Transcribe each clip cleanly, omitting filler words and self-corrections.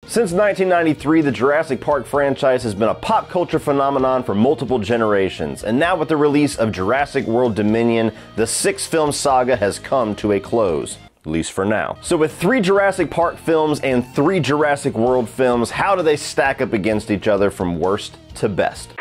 Since 1993, the Jurassic Park franchise has been a pop culture phenomenon for multiple generations, and now with the release of Jurassic World Dominion, the 6-film saga has come to a close. At least for now. So with 3 Jurassic Park films and 3 Jurassic World films, how do they stack up against each other from worst to best?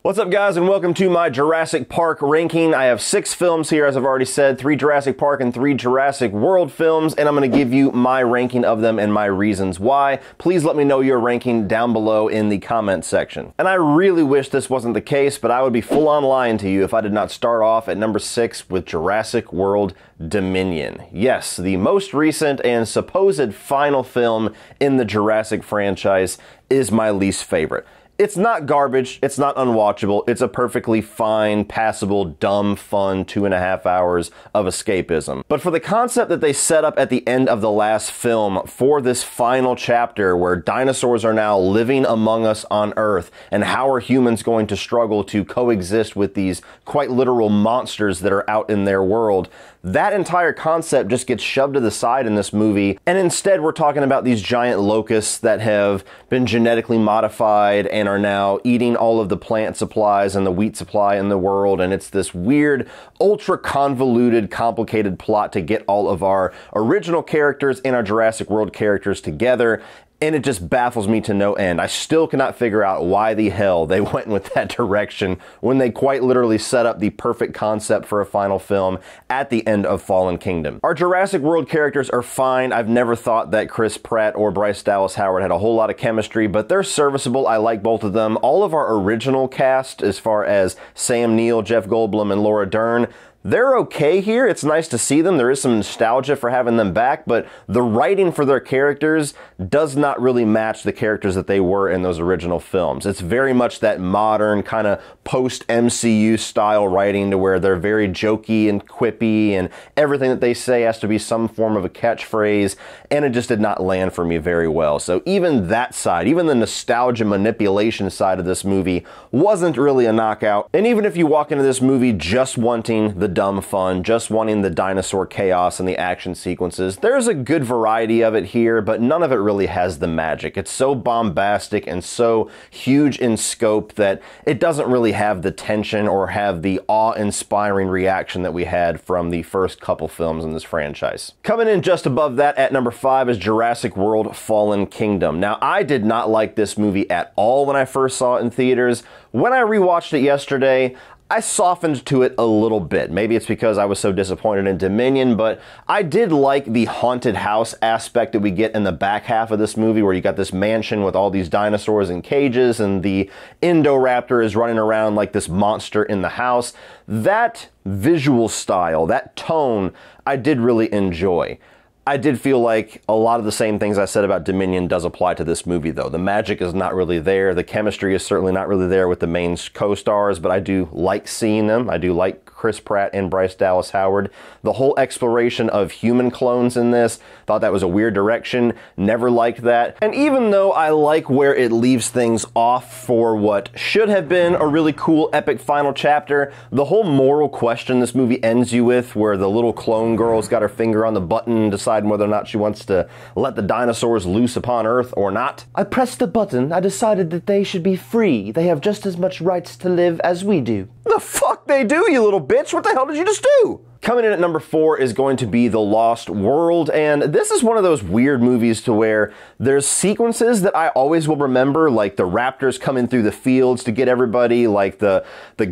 What's up, guys, and welcome to my Jurassic Park ranking. I have 6 films here, as I've already said, 3 Jurassic Park and 3 Jurassic World films, and I'm going to give you my ranking of them and my reasons why. Please let me know your ranking down below in the comment section. And I really wish this wasn't the case, but I would be full-on lying to you if I did not start off at number 6 with Jurassic World Dominion. Yes, the most recent and supposed final film in the Jurassic franchise is my least favorite. It's not garbage, it's not unwatchable, it's a perfectly fine, passable, dumb, fun 2.5 hours of escapism. But for the concept that they set up at the end of the last film for this final chapter where dinosaurs are now living among us on Earth, and how are humans going to struggle to coexist with these quite literal monsters that are out in their world, that entire concept just gets shoved to the side in this movie, and instead we're talking about these giant locusts that have been genetically modified and are now eating all of the plant supplies and the wheat supply in the world, and it's this weird, ultra convoluted, complicated plot to get all of our original characters and our Jurassic World characters together. And it just baffles me to no end. I still cannot figure out why the hell they went with that direction when they quite literally set up the perfect concept for a final film at the end of Fallen Kingdom. Our Jurassic World characters are fine. I've never thought that Chris Pratt or Bryce Dallas Howard had a whole lot of chemistry, but they're serviceable. I like both of them. All of our original cast, as far as Sam Neill, Jeff Goldblum, and Laura Dern, they're okay here. It's nice to see them. There is some nostalgia for having them back, but the writing for their characters does not really match the characters that they were in those original films. It's very much that modern kind of post-MCU style writing to where they're very jokey and quippy, and everything that they say has to be some form of a catchphrase, and it just did not land for me very well. So even that side, even the nostalgia manipulation side of this movie wasn't really a knockout. And even if you walk into this movie just wanting the dumb fun, just wanting the dinosaur chaos and the action sequences, there's a good variety of it here, but none of it really has the magic. It's so bombastic and so huge in scope that it doesn't really have the tension or have the awe-inspiring reaction that we had from the first couple films in this franchise. Coming in just above that at number 5 is Jurassic World Fallen Kingdom. Now, I did not like this movie at all when I first saw it in theaters. When I rewatched it yesterday, I softened to it a little bit. Maybe it's because I was so disappointed in Dominion, but I did like the haunted house aspect that we get in the back half of this movie, where you got this mansion with all these dinosaurs in cages and the Indoraptor is running around like this monster in the house. That visual style, that tone, I did really enjoy. I did feel like a lot of the same things I said about Dominion does apply to this movie, though. The magic is not really there. The chemistry is certainly not really there with the main co-stars, but I do like seeing them. I do like Chris Pratt and Bryce Dallas Howard. The whole exploration of human clones in this, thought that was a weird direction. Never liked that. And even though I like where it leaves things off for what should have been a really cool, epic final chapter, the whole moral question this movie ends you with, where the little clone girl's got her finger on the button, deciding whether or not she wants to let the dinosaurs loose upon Earth or not. I pressed the button. I decided that they should be free. They have just as much rights to live as we do. The fuck they do, you little bitch! What the hell did you just do? Coming in at number 4 is going to be The Lost World, and this is one of those weird movies to where there's sequences that I always will remember, like the raptors coming through the fields to get everybody, like the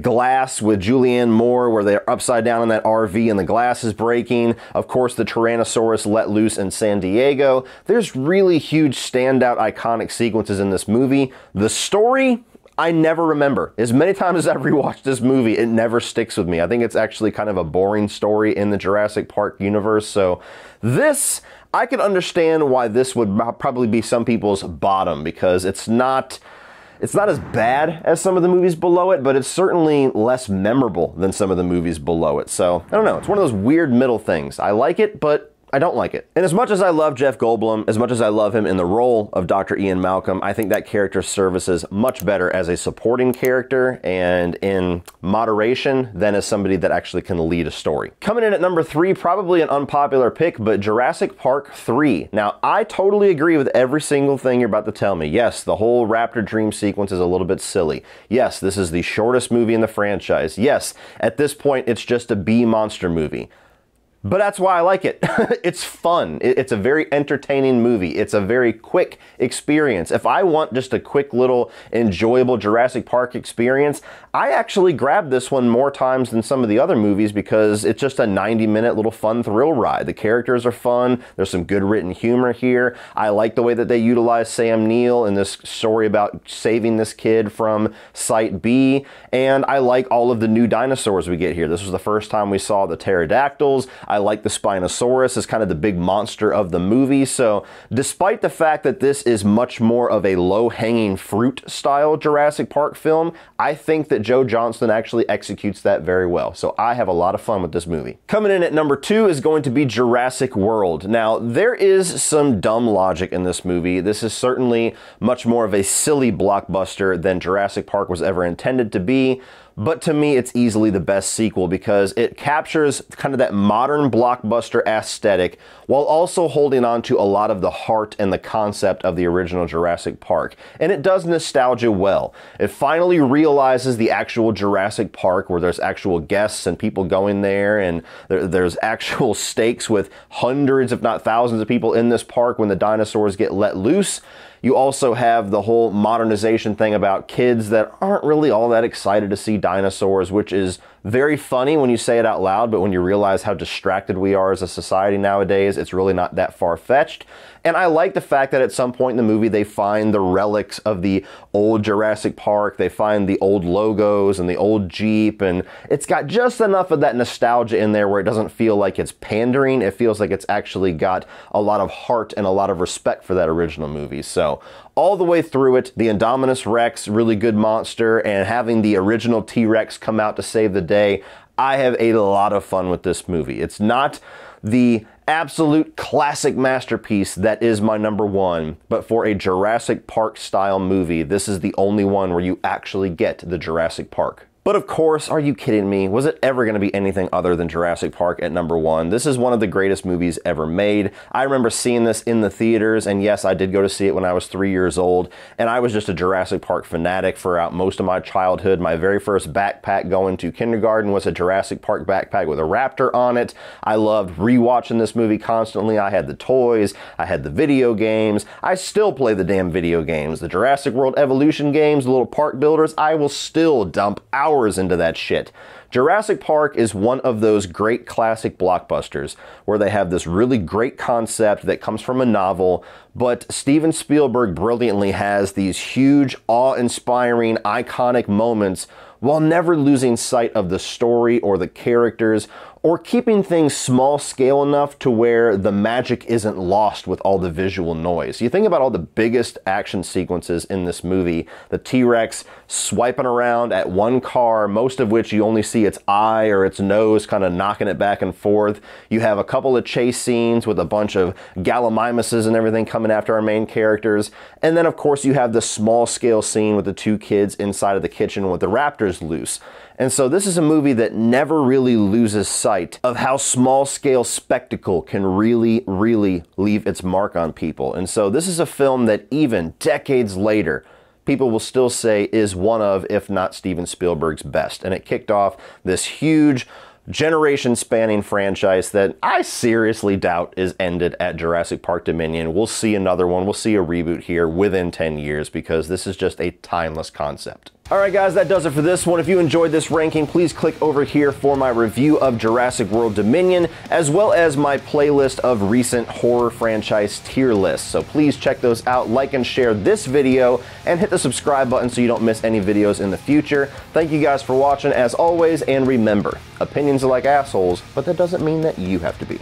glass with Julianne Moore where they're upside down in that RV and the glass is breaking. Of course, the Tyrannosaurus let loose in San Diego. There's really huge standout iconic sequences in this movie. The story, I never remember. As many times as I've rewatched this movie, it never sticks with me. I think it's actually kind of a boring story in the Jurassic Park universe. So this, I could understand why this would probably be some people's bottom, because it's not as bad as some of the movies below it, but it's certainly less memorable than some of the movies below it. So I don't know. It's one of those weird middle things. I like it, but I don't like it. And as much as I love Jeff Goldblum, as much as I love him in the role of Dr. Ian Malcolm, I think that character services much better as a supporting character and in moderation than as somebody that actually can lead a story. Coming in at number 3, probably an unpopular pick, but Jurassic Park 3. Now, I totally agree with every single thing you're about to tell me. Yes, the whole raptor dream sequence is a little bit silly. Yes, this is the shortest movie in the franchise. Yes, at this point, it's just a B monster movie. But that's why I like it. It's fun. It's a very entertaining movie. It's a very quick experience. If I want just a quick little enjoyable Jurassic Park experience, I actually grab this one more times than some of the other movies because it's just a 90-minute little fun thrill ride. The characters are fun. There's some good written humor here. I like the way that they utilize Sam Neill in this story about saving this kid from Site B. And I like all of the new dinosaurs we get here. This was the first time we saw the pterodactyls. I like the Spinosaurus as kind of the big monster of the movie. So despite the fact that this is much more of a low-hanging fruit style Jurassic Park film, I think that Joe Johnston actually executes that very well. So I have a lot of fun with this movie. Coming in at number 2 is going to be Jurassic World. Now, there is some dumb logic in this movie. This is certainly much more of a silly blockbuster than Jurassic Park was ever intended to be. But to me, it's easily the best sequel because it captures kind of that modern blockbuster aesthetic while also holding on to a lot of the heart and the concept of the original Jurassic Park. And it does nostalgia well. It finally realizes the actual Jurassic Park where there's actual guests and people going there, and there's actual stakes with hundreds, if not thousands of people in this park when the dinosaurs get let loose. You also have the whole modernization thing about kids that aren't really all that excited to see dinosaurs, which is very funny when you say it out loud, but when you realize how distracted we are as a society nowadays, it's really not that far-fetched. And I like the fact that at some point in the movie, they find the relics of the old Jurassic Park. They find the old logos and the old Jeep, and it's got just enough of that nostalgia in there where it doesn't feel like it's pandering. It feels like it's actually got a lot of heart and a lot of respect for that original movie. So all the way through it, the Indominus Rex, really good monster, and having the original T-Rex come out to save the day, I have a lot of fun with this movie. It's not the absolute classic masterpiece that is my number 1, but for a Jurassic Park style movie, this is the only one where you actually get the Jurassic Park. But of course, are you kidding me? Was it ever going to be anything other than Jurassic Park at number 1? This is one of the greatest movies ever made. I remember seeing this in the theaters, and yes, I did go to see it when I was 3 years old, and I was just a Jurassic Park fanatic throughout most of my childhood. My very first backpack going to kindergarten was a Jurassic Park backpack with a raptor on it. I loved rewatching this movie constantly. I had the toys, I had the video games. I still play the damn video games. The Jurassic World Evolution games, the little park builders, I will still dump hours into that shit. Jurassic Park is one of those great classic blockbusters where they have this really great concept that comes from a novel, but Steven Spielberg brilliantly has these huge, awe-inspiring, iconic moments while never losing sight of the story or the characters, or keeping things small scale enough to where the magic isn't lost with all the visual noise. You think about all the biggest action sequences in this movie, the T-Rex swiping around at one car, most of which you only see its eye or its nose kind of knocking it back and forth. You have a couple of chase scenes with a bunch of gallimimuses and everything coming after our main characters. And then of course you have the small scale scene with the 2 kids inside of the kitchen with the raptors loose. And so this is a movie that never really loses sight of how small-scale spectacle can really, really leave its mark on people. And so this is a film that even decades later, people will still say is one of, if not Steven Spielberg's best. And it kicked off this huge generation-spanning franchise that I seriously doubt is ended at Jurassic Park Dominion. We'll see another one. We'll see a reboot here within 10 years because this is just a timeless concept. Alright guys, that does it for this one. If you enjoyed this ranking, please click over here for my review of Jurassic World Dominion, as well as my playlist of recent horror franchise tier lists. So please check those out, like and share this video, and hit the subscribe button so you don't miss any videos in the future. Thank you guys for watching as always, and remember, opinions are like assholes, but that doesn't mean that you have to be.